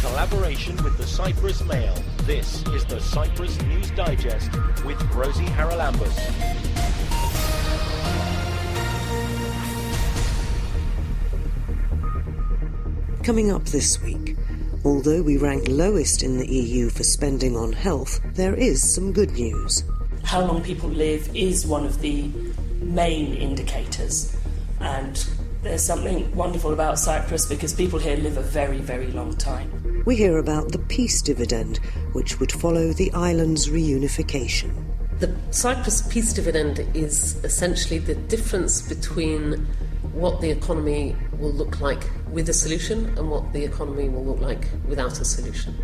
collaboration with the Cyprus Mail, this is the Cyprus News Digest with Rosie Haralambous. Coming up this week, although we rank lowest in the EU for spending on health, there is some good news. How long people live is one of the main indicators, and there's something wonderful about Cyprus because people here live a very, very long time. We hear about the Peace Dividend, which would follow the island's reunification. The Cyprus Peace Dividend is essentially the difference between what the economy will look like with a solution and what the economy will look like without a solution.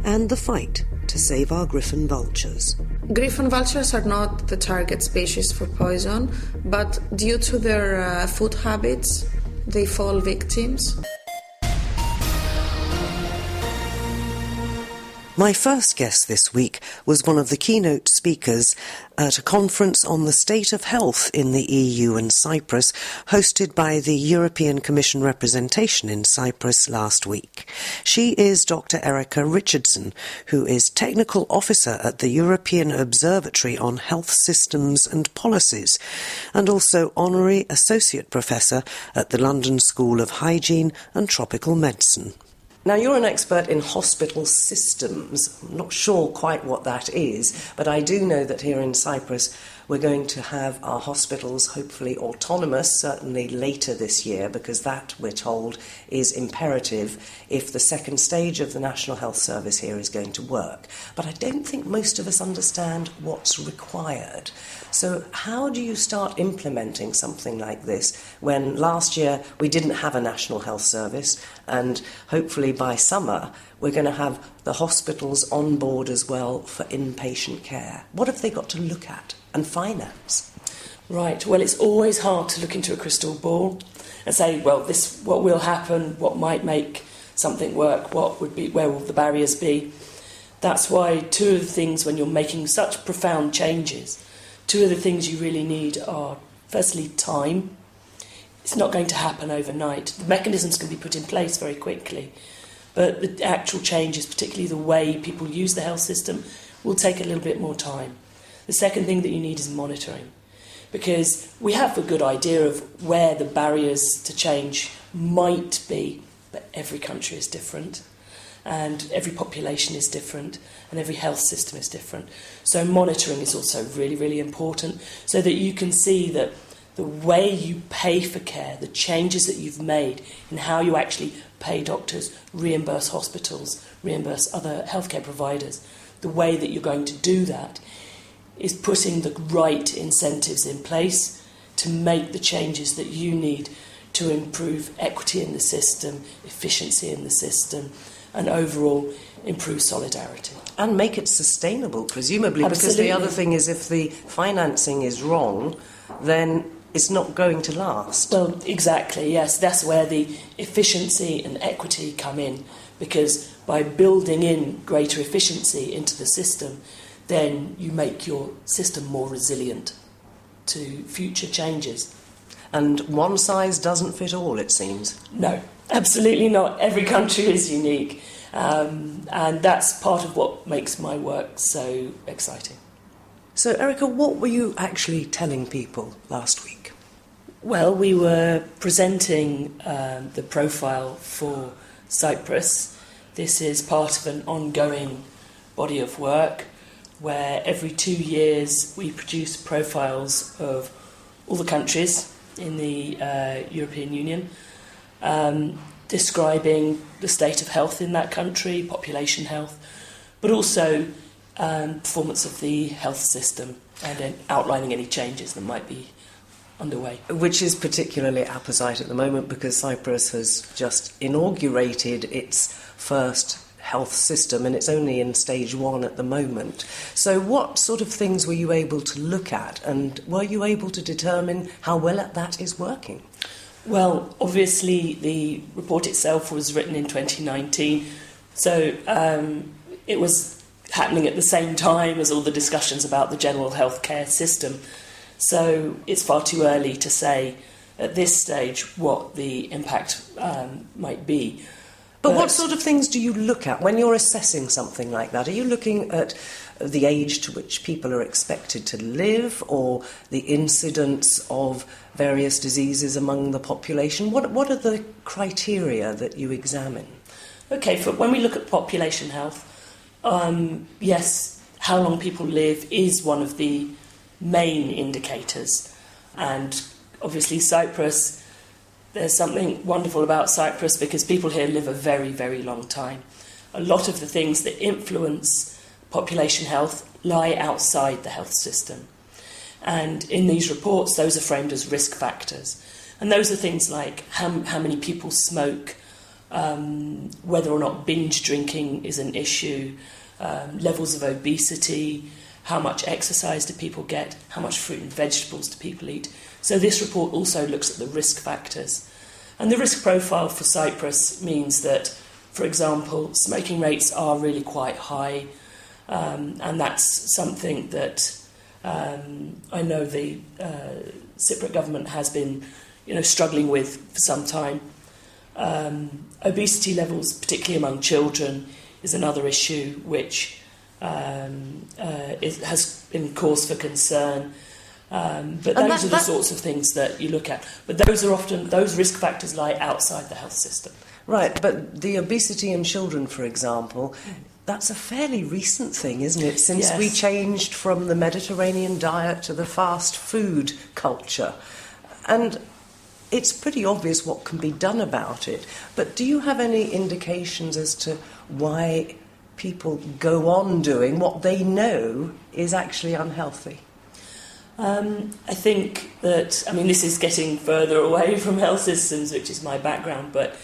And the fight to save our griffon vultures. Griffon vultures are not the target species for poison, but due to their food habits, they fall victims. My first guest this week was one of the keynote speakers at a conference on the state of health in the EU and Cyprus, hosted by the European Commission representation in Cyprus last week. She is Dr. Erica Richardson, who is Technical Officer at the European Observatory on Health Systems and Policies, and also Honorary Associate Professor at the London School of Hygiene and Tropical Medicine. Now, you're an expert in hospital systems. I'm not sure quite what that is, but I do know that here in Cyprus we're going to have our hospitals hopefully autonomous, certainly later this year, because that, we're told, is imperative if the second stage of the National Health Service here is going to work. But I don't think most of us understand what's required. So how do you start implementing something like this when last year we didn't have a National Health Service, and hopefully by summer we're going to have the hospitals on board as well for inpatient care? What have they got to look at and finance? Right, well, it's always hard to look into a crystal ball and say, well, this, what will happen, what might make something work, what would be, where will the barriers be? That's why two of the things when you're making such profound changes, two of the things you really need are, firstly, time. It's not going to happen overnight. The mechanisms can be put in place very quickly, but the actual changes, particularly the way people use the health system, will take a little bit more time. The second thing that you need is monitoring, because we have a good idea of where the barriers to change might be, but every country is different, and every population is different, and every health system is different. So monitoring is also really, really important, so that you can see that the way you pay for care, the changes that you've made in how you actually pay doctors, reimburse hospitals, reimburse other healthcare providers, the way that you're going to do that is putting the right incentives in place to make the changes that you need to improve equity in the system, efficiency in the system, and overall improve solidarity. And make it sustainable, presumably, Absolutely. Because the other thing is if the financing is wrong, then it's not going to last. Well, exactly, yes. That's where the efficiency and equity come in, because by building in greater efficiency into the system, then you make your system more resilient to future changes. And one size doesn't fit all, it seems. No, absolutely not. Every country is unique. And that's part of what makes my work so exciting. So, Erica, what were you actually telling people last week? Well, we were presenting the profile for Cyprus. This is part of an ongoing body of work where every 2 years we produce profiles of all the countries in the European Union, describing the state of health in that country, population health, but also performance of the health system, and then outlining any changes that might be underway. Which is particularly apposite at the moment because Cyprus has just inaugurated its first health system and it's only in stage 1 at the moment. So what sort of things were you able to look at, and were you able to determine how well that is working? Well, obviously the report itself was written in 2019, so it was happening at the same time as all the discussions about the general healthcare system. So it's far too early to say at this stage what the impact might be. But what sort of things do you look at when you're assessing something like that? Are you looking at the age to which people are expected to live, or the incidence of various diseases among the population? What are the criteria that you examine? Okay, when we look at population health, yes, how long people live is one of the main indicators. And obviously Cyprus, there's something wonderful about Cyprus because people here live a very, very long time. A lot of the things that influence population health lie outside the health system. And in these reports, those are framed as risk factors. And those are things like how many people smoke, whether or not binge drinking is an issue, levels of obesity, how much exercise do people get, how much fruit and vegetables do people eat. So this report also looks at the risk factors. And the risk profile for Cyprus means that, for example, smoking rates are really quite high, and that's something that I know the Cypriot government has been struggling with for some time. Obesity levels, particularly among children, is another issue which has been cause for concern. But those are the sorts of things that you look at. But those risk factors lie outside the health system. Right, but the obesity in children, for example, that's a fairly recent thing, isn't it? Since Yes. we changed from the Mediterranean diet to the fast food culture. And it's pretty obvious what can be done about it. But do you have any indications as to why people go on doing what they know is actually unhealthy? I think that, this is getting further away from health systems, which is my background, but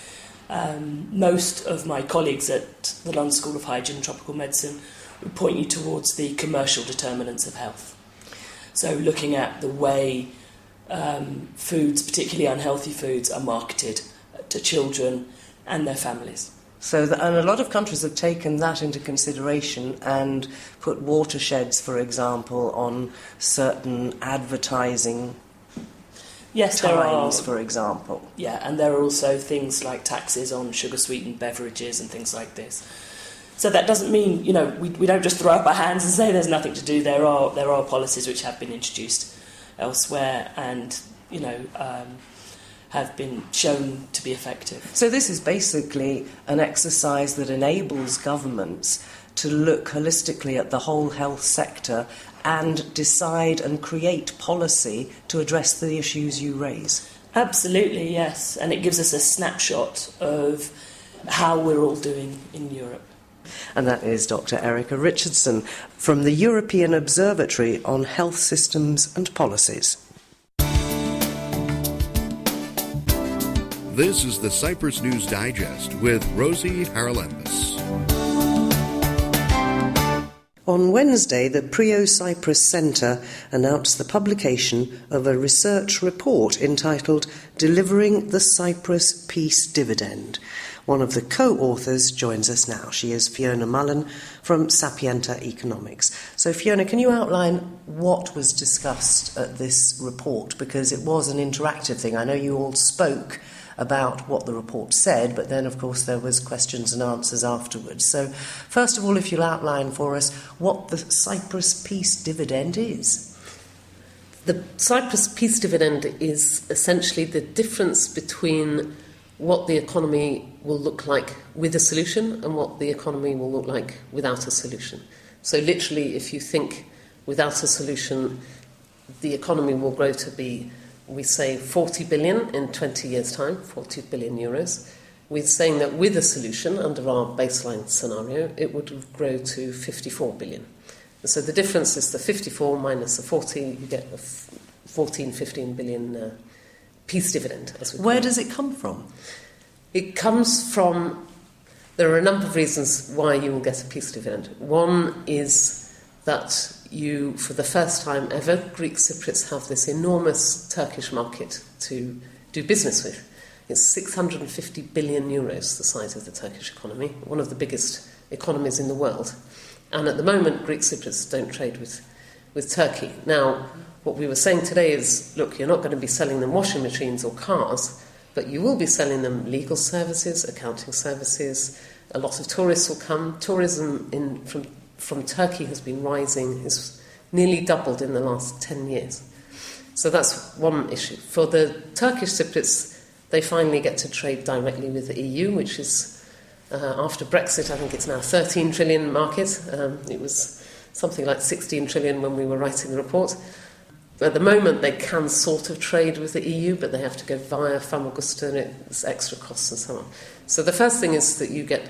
most of my colleagues at the London School of Hygiene and Tropical Medicine would point you towards the commercial determinants of health. So looking at the way foods, particularly unhealthy foods, are marketed to children and their families. And a lot of countries have taken that into consideration and put watersheds, for example, on certain advertising Yes, times, for example. Yeah, and there are also things like taxes on sugar-sweetened beverages and things like this. So that doesn't mean, we don't just throw up our hands and say there's nothing to do. There are policies which have been introduced elsewhere and, have been shown to be effective. So this is basically an exercise that enables governments to look holistically at the whole health sector and decide and create policy to address the issues you raise. Absolutely, yes. And it gives us a snapshot of how we're all doing in Europe. And that is Dr. Erica Richardson from the European Observatory on Health Systems and Policies. This is the Cyprus News Digest with Rosie Haralambous. On Wednesday, the Prio-Cyprus Centre announced the publication of a research report entitled Delivering the Cyprus Peace Dividend. One of the co-authors joins us now. She is Fiona Mullen from Sapienta Economics. So Fiona, can you outline what was discussed at this report? Because it was an interactive thing. I know you all spoke about what the report said, but then, of course, there was questions and answers afterwards. So, first of all, if you'll outline for us what the Cyprus Peace Dividend is. The Cyprus Peace Dividend is essentially the difference between what the economy will look like with a solution and what the economy will look like without a solution. So literally, if you think without a solution, the economy will grow to be, we say, 40 billion in 20 years' time, 40 billion euros. We're saying that with a solution, under our baseline scenario, it would grow to 54 billion. So the difference is the 54 minus the 40, you get a 14, 15 billion peace dividend, as we call it. Where does it come from? It comes from, there are a number of reasons why you will get a peace dividend. One is that you, for the first time ever, Greek Cypriots have this enormous Turkish market to do business with. It's 650 billion euros, the size of the Turkish economy, one of the biggest economies in the world. And at the moment, Greek Cypriots don't trade with Turkey. Now, what we were saying today is, look, you're not going to be selling them washing machines or cars, But you will be selling them legal services, accounting services. A lot of tourists will come. Tourism from Turkey has been rising, has nearly doubled in the last 10 years. So that's one issue. For the Turkish Cypriots, they finally get to trade directly with the EU, which is, after Brexit, I think it's now a 13 trillion market. It was something like 16 trillion when we were writing the report. At the moment, they can sort of trade with the EU, but they have to go via Famagusta, and it's extra costs and so on. So the first thing is that you get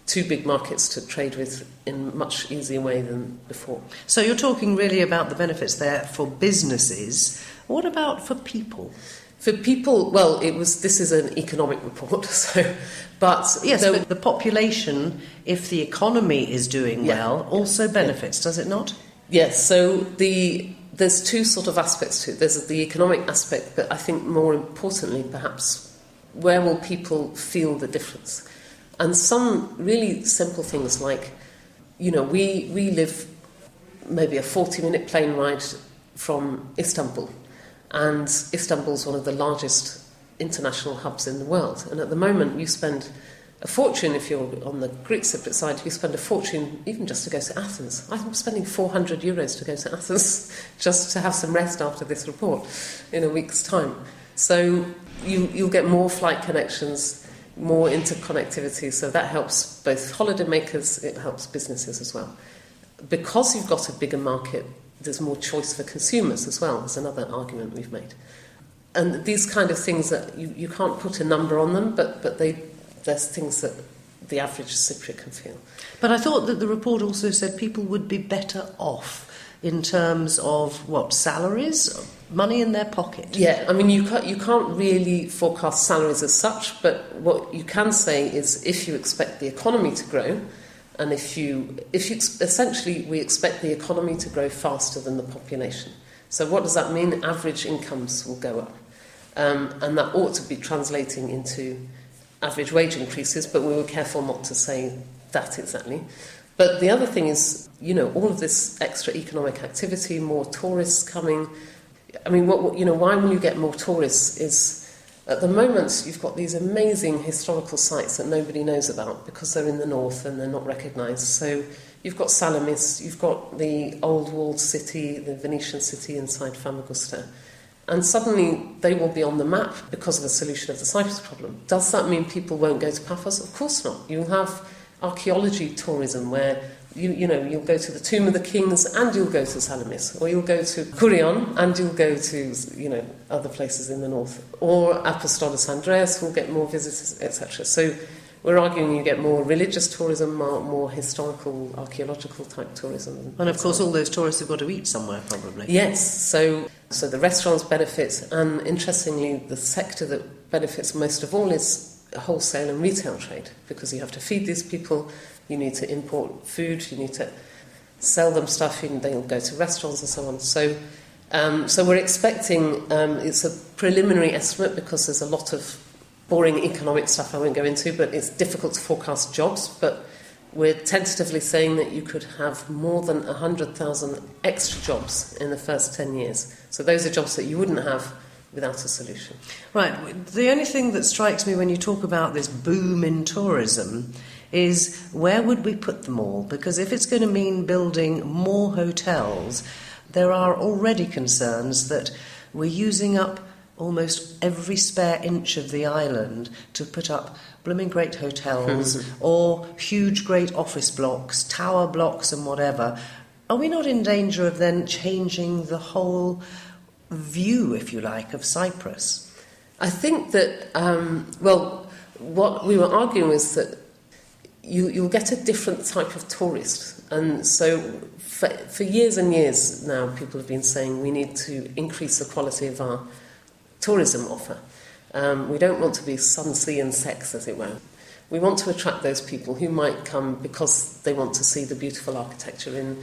two big markets to trade with in a much easier way than before. So you're talking really about the benefits there for businesses. What about for people? For people, well, this is an economic report, but the population, if the economy is doing well, also benefits, does it not? Yes, so there's two sort of aspects to it. There's the economic aspect, but I think more importantly, perhaps, where will people feel the difference? And some really simple things like, we live maybe a 40-minute plane ride from Istanbul, and Istanbul's one of the largest international hubs in the world. And at the moment, you spend a fortune, if you're on the Greek Cypriot side, you spend a fortune even just to go to Athens. I'm spending €400 to go to Athens just to have some rest after this report in a week's time. So you'll get more flight connections, more interconnectivity, so that helps both holidaymakers, it helps businesses as well. Because you've got a bigger market, there's more choice for consumers as well. There's another argument we've made. And these kind of things that you can't put a number on them, but there's things that the average Cypriot can feel. But I thought that the report also said people would be better off in terms of, salaries, money in their pocket? Yeah, I mean, you can't really forecast salaries as such, but what you can say is if you expect the economy to grow, and if you essentially, we expect the economy to grow faster than the population. So what does that mean? Average incomes will go up. And that ought to be translating into average wage increases, but we were careful not to say that exactly. But the other thing is, all of this extra economic activity, more tourists coming. I mean, why will you get more tourists is, at the moment, you've got these amazing historical sites that nobody knows about because they're in the north and they're not recognised. So you've got Salamis, you've got the old walled city, the Venetian city inside Famagusta. And suddenly they will be on the map because of the solution of the Cyprus problem. Does that mean people won't go to Paphos? Of course not. You'll have archaeology tourism where you'll go to the Tomb of the Kings and you'll go to Salamis, or you'll go to Kurion and you'll go to other places in the north, or Apostolos Andreas will get more visitors, etc. So we're arguing you get more religious tourism, more historical, archaeological type tourism. And of course all those tourists have got to eat somewhere probably. Yes, so the restaurants benefit, and interestingly the sector that benefits most of all is wholesale and retail trade, because you have to feed these people, you need to import food, you need to sell them stuff, they'll go to restaurants and so on. So we're expecting, it's a preliminary estimate because there's a lot of boring economic stuff I won't go into, but it's difficult to forecast jobs, but we're tentatively saying that you could have more than 100,000 extra jobs in the first 10 years. So those are jobs that you wouldn't have without a solution. Right. The only thing that strikes me when you talk about this boom in tourism is where would we put them all? Because if it's going to mean building more hotels, there are already concerns that we're using up almost every spare inch of the island to put up blooming great hotels or huge great office blocks, tower blocks and whatever. Are we not in danger of then changing the whole view, if you like, of Cyprus? I think that, what we were arguing is that you'll get a different type of tourist. And so for years and years now, people have been saying we need to increase the quality of our tourism offer. We don't want to be sun, sea and sex, as it were. We want to attract those people who might come because they want to see the beautiful architecture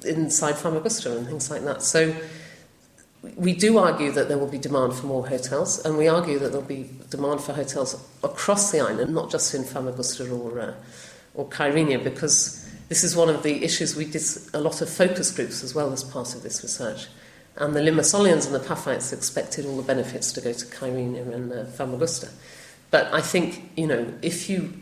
inside Famagusta and things like that. So we do argue that there will be demand for more hotels, and we argue that there will be demand for hotels across the island, not just in Famagusta or Kyrenia, because this is one of the issues. We did a lot of focus groups as well as part of this research, And the Limassolians and the Paphites expected all the benefits to go to Kyrenia and Famagusta. But I think, if you,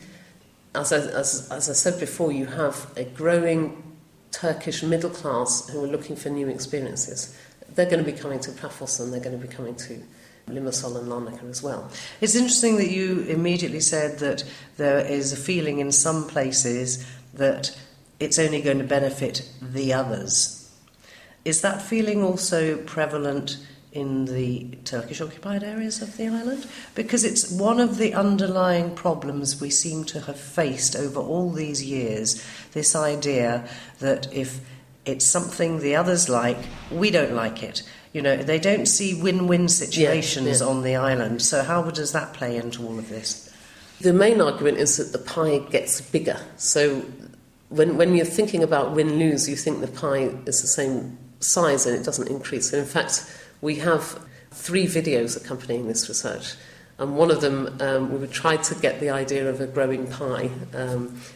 as I said before, you have a growing Turkish middle class who are looking for new experiences, they're going to be coming to Paphos and they're going to be coming to Limassol and Larnaca as well. It's interesting that you immediately said that there is a feeling in some places that it's only going to benefit the others. Is that feeling also prevalent in the Turkish-occupied areas of the island? Because it's one of the underlying problems we seem to have faced over all these years, this idea that if it's something the others like, we don't like it. They don't see win-win situations on the island. So how does that play into all of this? The main argument is that the pie gets bigger. So when you're thinking about win-lose, you think the pie is the same size and it doesn't increase. And in fact, we have 3 videos accompanying this research. And one of them, we tried to get the idea of a growing pie.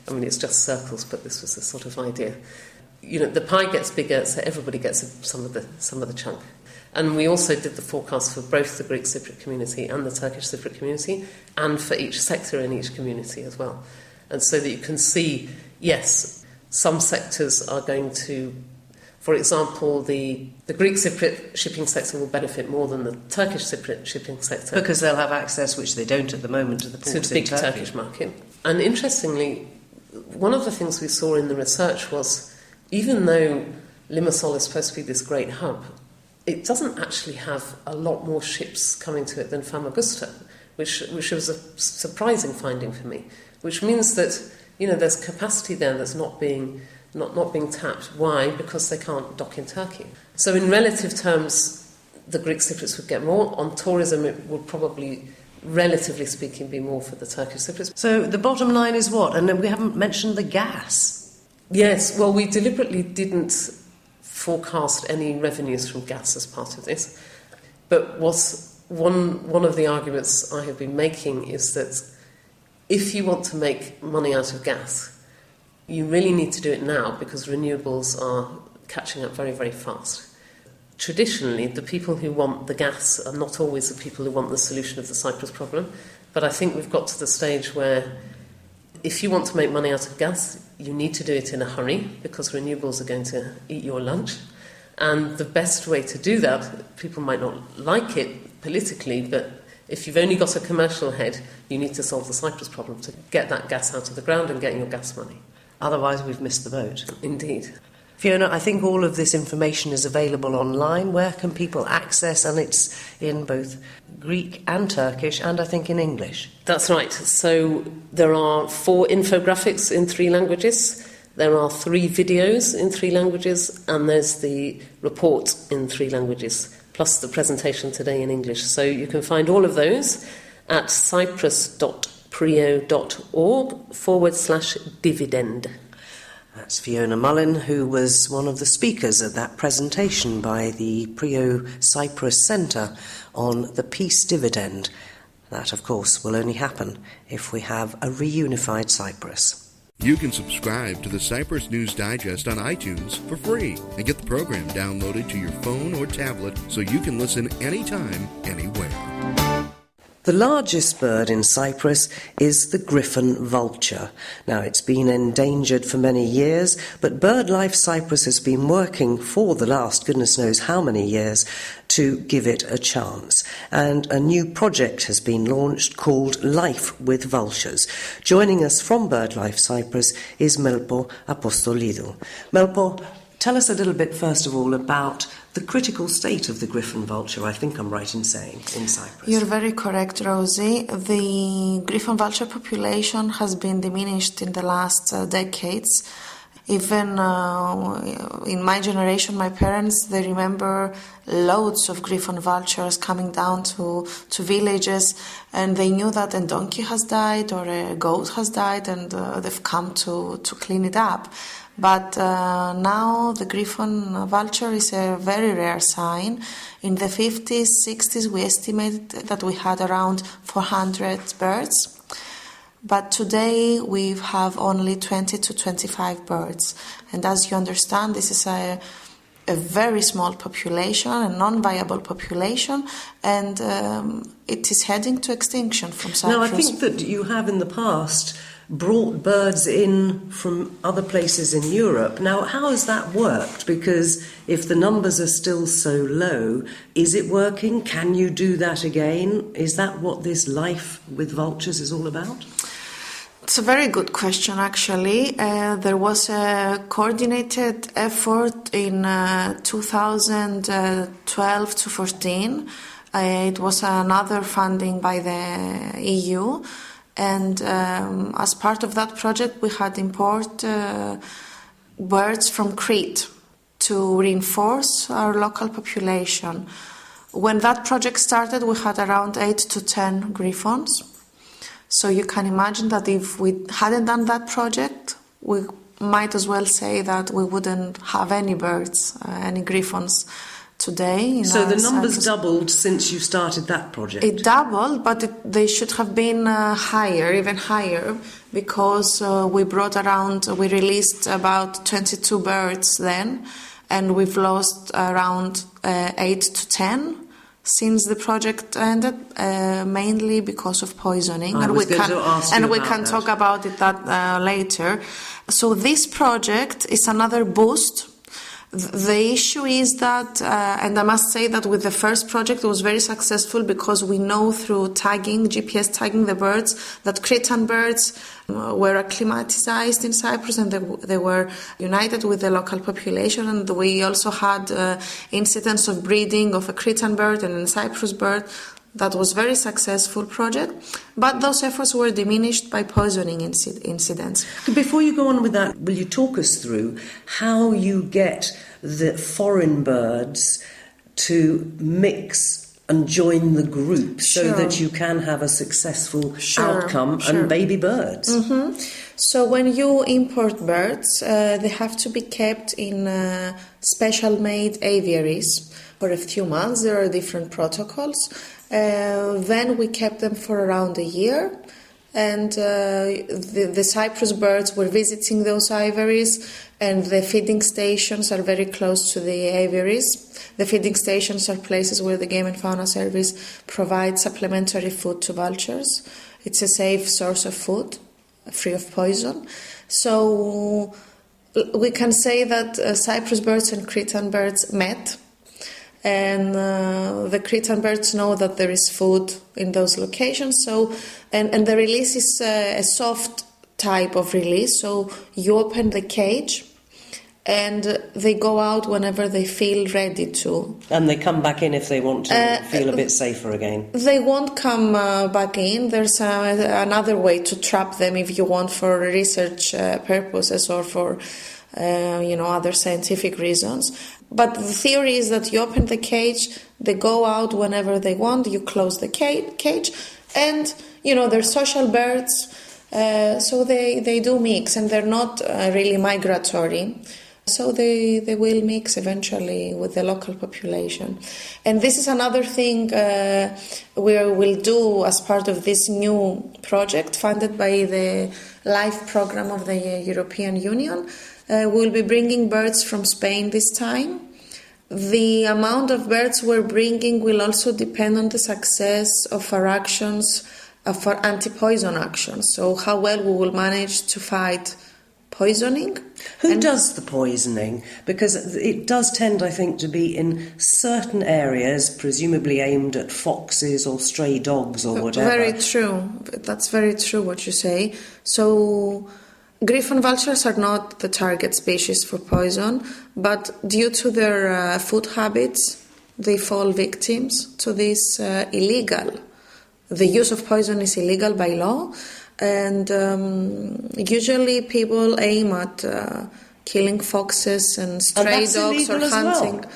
It's just circles, but this was the sort of idea. The pie gets bigger, so everybody gets some of the chunk. And we also did the forecast for both the Greek Cypriot community and the Turkish Cypriot community, and for each sector in each community as well. And so that you can see, yes, some sectors are going to, for example, the Greek Cypriot shipping sector will benefit more than the Turkish Cypriot shipping sector. Because they'll have access, which they don't at the moment, to the ports in the big Turkey. Turkish market. And interestingly, one of the things we saw in the research was, even though Limassol is supposed to be this great hub, it doesn't actually have a lot more ships coming to it than Famagusta, which was a surprising finding for me. Which means that there's capacity there that's not being tapped. Why? Because they can't dock in Turkey. So in relative terms, the Greek Cypriots would get more. On tourism, it would probably, relatively speaking, be more for the Turkish Cypriots. So the bottom line is what? And then we haven't mentioned the gas. Yes, well, we deliberately didn't forecast any revenues from gas as part of this. But one of the arguments I have been making is that if you want to make money out of gas, you really need to do it now, because renewables are catching up very, very fast. Traditionally, the people who want the gas are not always the people who want the solution of the Cyprus problem, but I think we've got to the stage where if you want to make money out of gas, you need to do it in a hurry, because renewables are going to eat your lunch. And the best way to do that, people might not like it politically, but if you've only got a commercial head, you need to solve the Cyprus problem to get that gas out of the ground and get your gas money. Otherwise, we've missed the boat. Indeed. Fiona, I think all of this information is available online. Where can people access? And it's in both Greek and Turkish, and I think in English. That's right. So there are 4 infographics in 3 languages. There are 3 videos in 3 languages, and there's the report in 3 languages, plus the presentation today in English. So you can find all of those at cyprus.prio.org/dividend. That's Fiona Mullin, who was one of the speakers at that presentation by the Prio Cyprus Centre on the Peace Dividend. That, of course, will only happen if we have a reunified Cyprus. You can subscribe to the Cyprus News Digest on iTunes for free and get the program downloaded to your phone or tablet so you can listen anytime, anywhere. The largest bird in Cyprus is the griffon vulture. Now, it's been endangered for many years, but BirdLife Cyprus has been working for the last goodness knows how many years to give it a chance. And a new project has been launched called Life with Vultures. Joining us from BirdLife Cyprus is Melpo Apostolidou. Melpo, tell us a little bit, first of all, about the critical state of the griffon vulture, I think I'm right in saying, in Cyprus. You're very correct, Rosie. The griffon vulture population has been diminished in the last decades. Even in my generation, my parents, they remember loads of griffon vultures coming down to villages, and they knew that a donkey has died or a goat has died, and they've come to clean it up. But now the griffon vulture is a very rare sign. In the 50s, 60s, we estimated that we had around 400 birds. But today we have only 20 to 25 birds. And as you understand, this is a a very small population, a non-viable population, and it is heading to extinction from Cyprus. Now, I think that you have in the past brought birds in from other places in Europe. Now, how has that worked? Because if the numbers are still so low, is it working? Can you do that again? Is that what this life with vultures is all about? It's a very good question, actually. There was a coordinated effort in 2012 to 14. It was another funding by the EU. And as part of that project, we had import birds from Crete to reinforce our local population. When that project started, we had around 8 to 10 griffons. So you can imagine that if we hadn't done that project, we might as well say that we wouldn't have any birds, any griffons today. So the numbers doubled since you started that project? It doubled, but they should have been higher, even higher, because we released about 22 birds then, and we've lost around 8 to 10 since the project ended, mainly because of poisoning. And we can talk about it later. So this project is another boost. The issue is that, and I must say that with the first project it was very successful because we know through tagging, GPS tagging the birds, that Cretan birds were acclimatized in Cyprus and they were united with the local population, and we also had incidents of breeding of a Cretan bird and a Cyprus bird. That was a very successful project, but those efforts were diminished by poisoning incidents. Before you go on with that, will you talk us through how you get the foreign birds to mix and join the group so that you can have a successful outcome and baby birds? Mm-hmm. So when you import birds, they have to be kept in special-made aviaries for a few months. There are different protocols. Then we kept them for around a year, and the Cyprus birds were visiting those aviaries, and the feeding stations are very close to the aviaries. The feeding stations are places where the Game and Fauna Service provides supplementary food to vultures. It's a safe source of food, free of poison. So we can say that Cyprus birds and Cretan birds met. And the Cretan birds know that there is food in those locations. So, and the release is a soft type of release. So you open the cage, and they go out whenever they feel ready to. And they come back in if they want to feel a bit safer again. They won't come back in. There's another way to trap them if you want, for research purposes or for other scientific reasons. But the theory is that you open the cage, they go out whenever they want, you close the cage, and, they're social birds, so they do mix, and they're not really migratory. So they will mix eventually with the local population. And this is another thing we will do as part of this new project funded by the LIFE program of the European Union. We'll be bringing birds from Spain this time. The amount of birds we're bringing will also depend on the success of our actions, for anti-poison actions. So how well we will manage to fight poisoning. Who does the poisoning? Because it does tend, I think, to be in certain areas, presumably aimed at foxes or stray dogs or whatever. Very true. That's very true what you say. So griffon vultures are not the target species for poison, but due to their food habits, they fall victims to this illegal. The use of poison is illegal by law, and usually people aim at killing foxes and stray dogs or hunting. Well.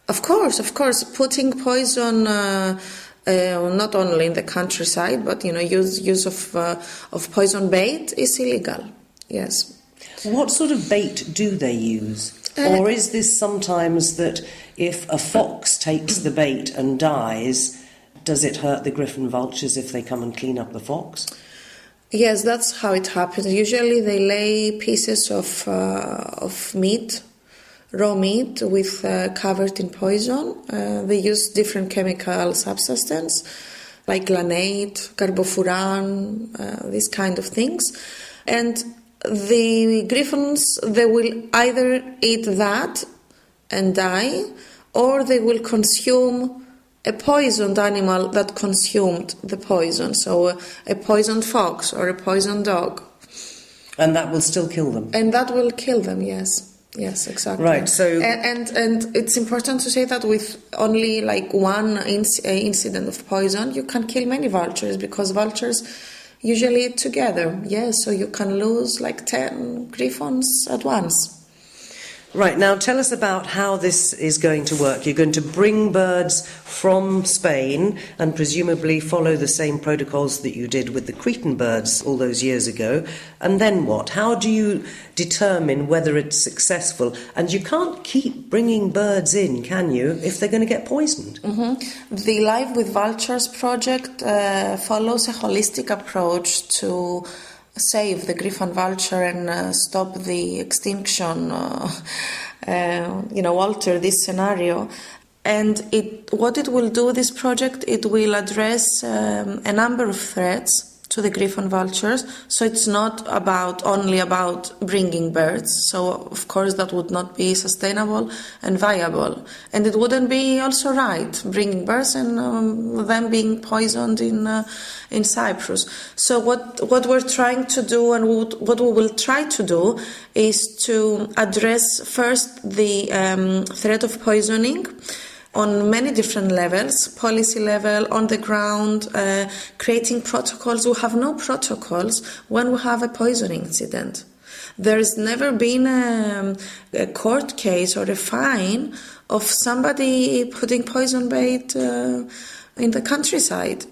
Of course, putting poison not only in the countryside, but use of poison bait is illegal. Yes. What sort of bait do they use? Or is this sometimes that if a fox takes the bait and dies, does it hurt the griffon vultures if they come and clean up the fox? Yes, that's how it happens. Usually they lay pieces of meat raw meat with covered in poison. They use different chemical substances like glanate, carbofuran, these kind of things. And the griffons, they will either eat that and die, or they will consume a poisoned animal that consumed the poison, so a poisoned fox or a poisoned dog. And that will still kill them? And that will kill them, yes. Yes, exactly. Right, so... And it's important to say that with only like one incident of poison, you can kill many vultures, because vultures usually eat together, yes, so you can lose like 10 griffons at once. Right, now tell us about how this is going to work. You're going to bring birds from Spain and presumably follow the same protocols that you did with the Cretan birds all those years ago. And then what? How do you determine whether it's successful? And you can't keep bringing birds in, can you, if they're going to get poisoned? Mm-hmm. The Live with Vultures project follows a holistic approach to save the griffon vulture and stop the extinction, alter this scenario. And what it will do, this project, it will address a number of threats to the griffon vultures. So it's not only about bringing birds. So of course that would not be sustainable and viable. And it wouldn't be also right, bringing birds and them being poisoned in Cyprus. So what we're trying to do, and what we will try to do, is to address first the threat of poisoning on many different levels, policy level, on the ground, creating protocols. We have no protocols when we have a poisoning incident. There's never been a court case or a fine of somebody putting poison bait in the countryside.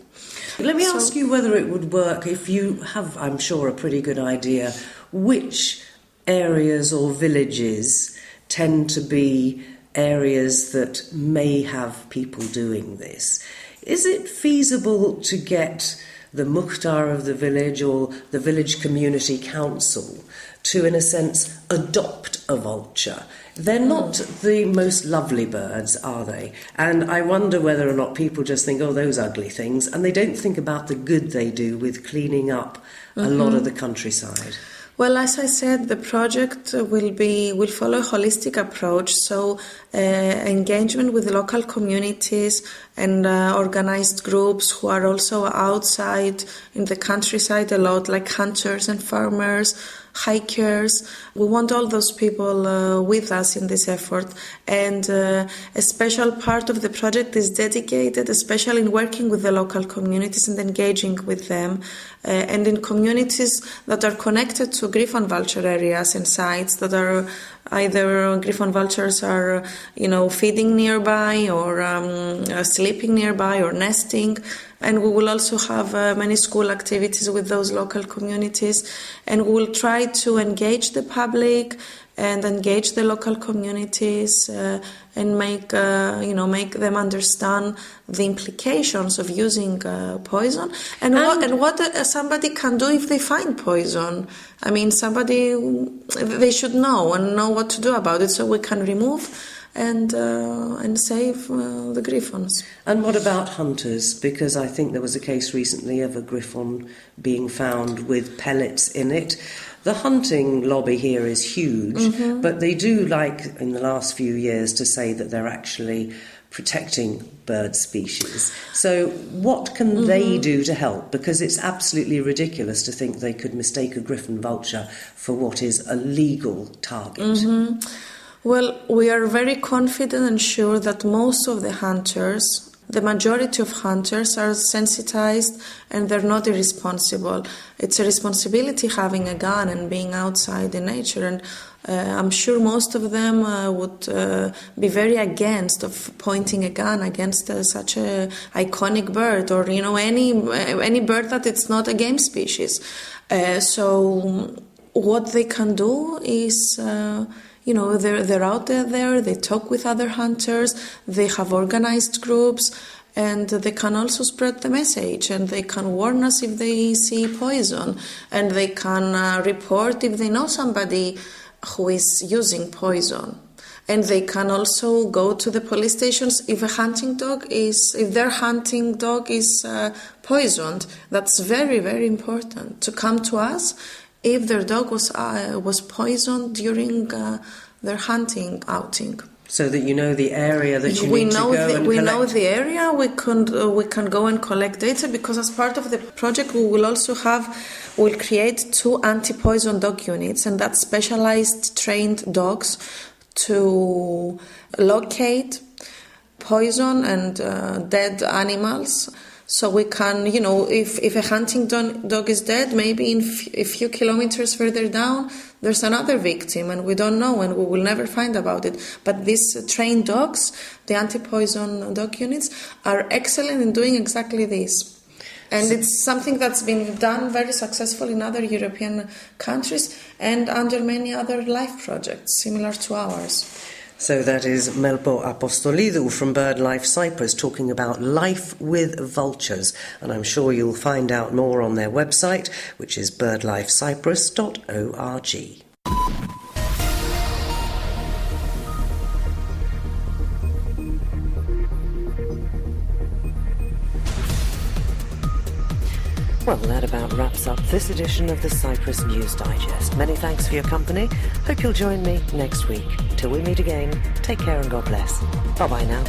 Let me ask you whether it would work if you have, I'm sure, a pretty good idea which areas or villages tend to be areas that may have people doing this. Is it feasible to get the mukhtar of the village or the village community council to, in a sense, adopt a vulture? They're not the most lovely birds, are they? And I wonder whether or not people just think, oh, those ugly things, and they don't think about the good they do with cleaning up a lot of the countryside. Well, as I said, the project will follow a holistic approach, so engagement with local communities and organized groups who are also outside in the countryside a lot, like hunters and farmers, hikers. We want all those people with us in this effort, and a special part of the project is dedicated, especially in working with the local communities and engaging with them, and in communities that are connected to griffon vulture areas and sites that are either griffon vultures are, feeding nearby or sleeping nearby or nesting. And we will also have many school activities with those local communities, and we will try to engage the public and engage the local communities and make them understand the implications of using poison and what somebody can do if they find poison. I mean, they should know and know what to do about it, so we can remove and save the griffons. And what about hunters? Because I think there was a case recently of a griffon being found with pellets in it. The hunting lobby here is huge, but they do like, in the last few years, to say that they're actually protecting bird species. So what can they do to help? Because it's absolutely ridiculous to think they could mistake a griffon vulture for what is a legal target. Well, we are very confident and sure that most of the hunters, the majority of hunters, are sensitized and they're not irresponsible. It's a responsibility having a gun and being outside in nature, and I'm sure most of them would be very against of pointing a gun against such a iconic bird, or any bird that it's not a game species. So what they can do is they're out there, they talk with other hunters, they have organized groups, and they can also spread the message, and they can warn us if they see poison, and they can report if they know somebody who is using poison. And they can also go to the police stations if their hunting dog is poisoned. That's very, very important to come to us if their dog was poisoned during their hunting outing. So that you know the area that you need to go and collect. We know the area. We can go and collect data, because as part of the project we'll create 2 anti-poison dog units, and that's specialized trained dogs to locate poison and dead animals. So we can, if a hunting dog is dead, maybe in a few kilometers further down, there's another victim, and we don't know, and we will never find about it. But these trained dogs, the anti-poison dog units, are excellent in doing exactly this. And it's something that's been done very successfully in other European countries and under many other life projects similar to ours. So that is Melpo Apostolidou from BirdLife Cyprus talking about life with vultures. And I'm sure you'll find out more on their website, which is birdlifecyprus.org. Well, that about wraps up this edition of the Cyprus News Digest. Many thanks for your company. Hope you'll join me next week. Till we meet again, take care and God bless. Bye-bye now.